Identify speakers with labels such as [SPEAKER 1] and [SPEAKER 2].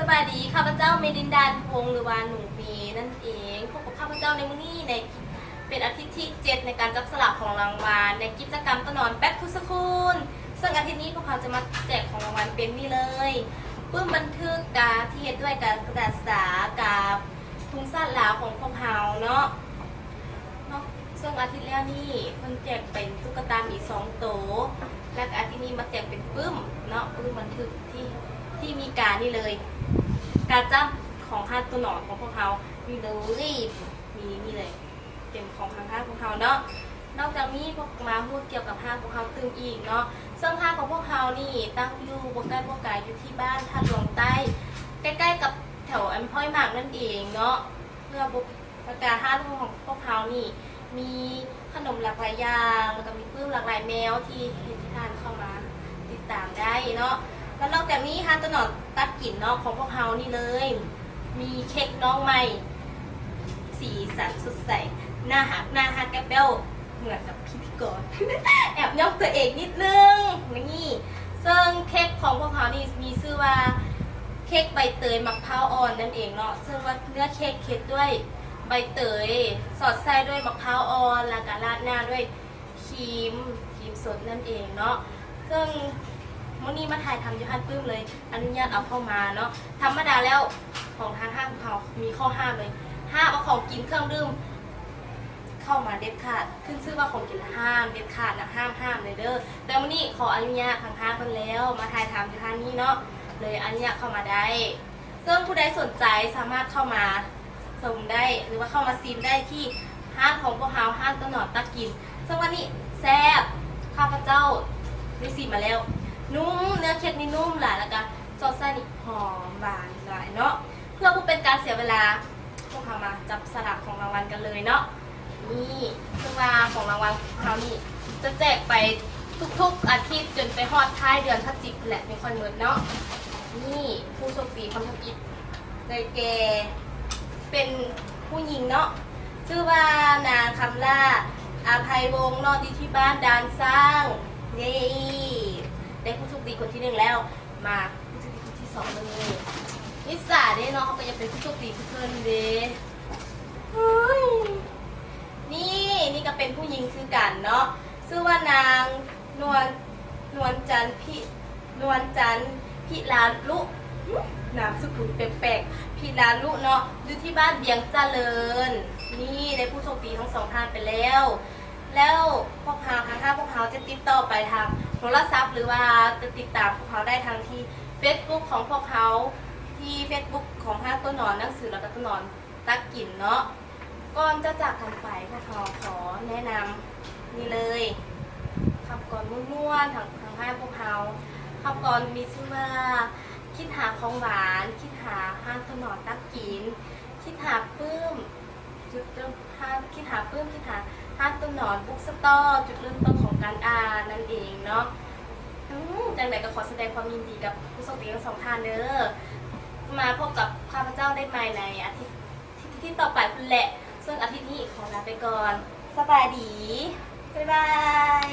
[SPEAKER 1] สบายดีข้าพเจ้าเมดินดานพงษ์หรือว่าหนูปีนั่นเองพบกับข้าพเจ้าในมื้อนี้ในเป็นอาทิตย์ที่7ในการจับสลากของรางวัลในกิจกรรมตะนอนแป๊ดพุสกุลซึ่งอาทิตย์นี้พวกเขาจะมาแจกของรางวัลเป็นนี่เลยปื้มบันทึกกาที่เฮ็ดด้วยกระดาษสากับทุงสั้นลาวของพวกเขาเนาะซึ่งอาทิตย์แล้วนี่เพิ่นแจกเป็นตุ๊กตามี2 ตัวและอาทิตย์นี้มาแจกเป็นปื้มเนาะปื้มบันทึกที่มีการนี่เลยการจับของห้าตัวหนอนของพวกเขามีเลยมีนี่เลยเต็มของทางห้าพวกเขาเนาะนอกจากนี้พวกมาพูดเกี่ยวกับห้าพวกเขาตึงอีกเนาะซึ่งห้าของพวกเขานี่ตั้งอยู่บนใกล้บนไกลอยู่ที่บ้านท่าหลวงใต้ใกล้ๆกับแถวอันพ้อยหมากนั่นเองเนาะเพื่อบุกประกาศห้าของพวกเขานี่มีขนมหลากหลายอย่างแล้วก็มีปื้มหลากหลายแมวที่เห็นที่ทานเข้ามาติดตามได้เนาะแล้วนอกจากนี้ห้าตัวหนอนตัดกลิ่นเนาะของพวกเขานี่เลยมีเค้กน้องใหม่สีสันสดใสหน้าฮักแกเบลเหมือนกับพิธีกร แอบย่องตัวเองนิดนึงนี่ซึ่งเค้กของพวกเขานี่มีชื่อว่าเค้กใบเตยมะพร้าวอ่อนนั่นเองเนาะซึ่งว่าเนื้อเค้กเค็ดด้วยใบเตยสอดไส้ด้วยมะพร้าวอ่อนแล้วก็ราดหน้าด้วยครีมสดนั่นเองเนาะซึ่งวันนี้มาถ่ายทำยูฮันปื้มเลยอนุญาตเอาเข้ามาเนาะธรรมดาแล้วของทางห้างของเขามีข้อห้ามเลยห้ามเอาของกินเครื่องดื่มเข้ามาเด็ดขาดขึ้นชื่อว่าของกินห้ามเด็ดขาดนะห้ามเลยเด้อแต่วันนี้ขออนุญาตทางห้างกันแล้วมาถ่ายทำยูฮันนี้เนาะเลยอนุญาตเข้ามาได้ซึ่งผู้ใดสนใจสามารถเข้ามาชมได้หรือว่าเข้ามาซีมได้ที่ห้างของพวกเขาห้างต้นหนอนตะกินซึ่งวันนี้แซ่บข้าพเจ้าได้ซีมมาแล้วนุ่มเนื้อเค้กนี่นุ่มหลายแล้วก็ซอสไส้นี่หอมหวานหลายเนาะเพื่อผู้เป็นการเสียเวลาพวกเขามาจับสลากของรางวัลกันเลยเนาะนี่ซึ่งว่าของรางวัลของเขานี่จะแจกไปทุกๆอาทิตย์จนไปฮอดท้ายเดือนพฤศจิกายนแหละเป็นคนเมิดเนาะนี่ผู้โชคดีคนทำอิฐเลยแกเป็นผู้หญิงเนาะชื่อว่านางคำล่าอาภัยวงศ์เนาะที่บ้านดานสร้างเย้ได้ผู้โชคดีคนที่1แล้วมาผู้โชคดีคนที่2เลยนิสาเด้เนาะเขาก็จะเป็นผู้โชคดีเพื่อนเด้นี่ก็เป็นผู้หญิงคือกันเนาะชื่อว่านางนวลจันทร์พิลาลุนามสกุลแปลกๆพิลาลุเนาะอยู่ที่บ้านเบียงเจริญนี่ได้ผู้โชคดีทั้ง2ท่านไปแล้วพวกเขาถ้าพวกเขาจะติดต่อไปทางโทรศัพท์หรือว่าจะติดตามพวกเขาได้ทางที่ Facebook ของพวกเขาที่ Facebook ของห้าต้นหนอนหนังสือแล้วก็ต้นหนอนตักกินเนาะก่อนจะจากกันไปพวกเขาขอแนะนำนี่เลยคำกรม้วนๆทางห้าพวกเขาคำกรมีชื่อว่าคิดหาของหวานคิดหาห้าต้นหนอนตักกินคิดหาปื้มจุดเริ่มคิดหาห้าต้นหนอนบุ๊กสตอร์จุดเริ่มต้นของการอ่านนั่นเองเนาะจังไหนก็ขอแสดงความยินดีกับผู้โชคดีทั้ง2ท่านเด้อมาพบกับข้าพเจ้าได้ใหม่ในอาทิตย์ที่ต่อไปคุณแหละซึ่งอาทิตย์นี้ขอลาไปก่อนสบายดีบ๊ายบาย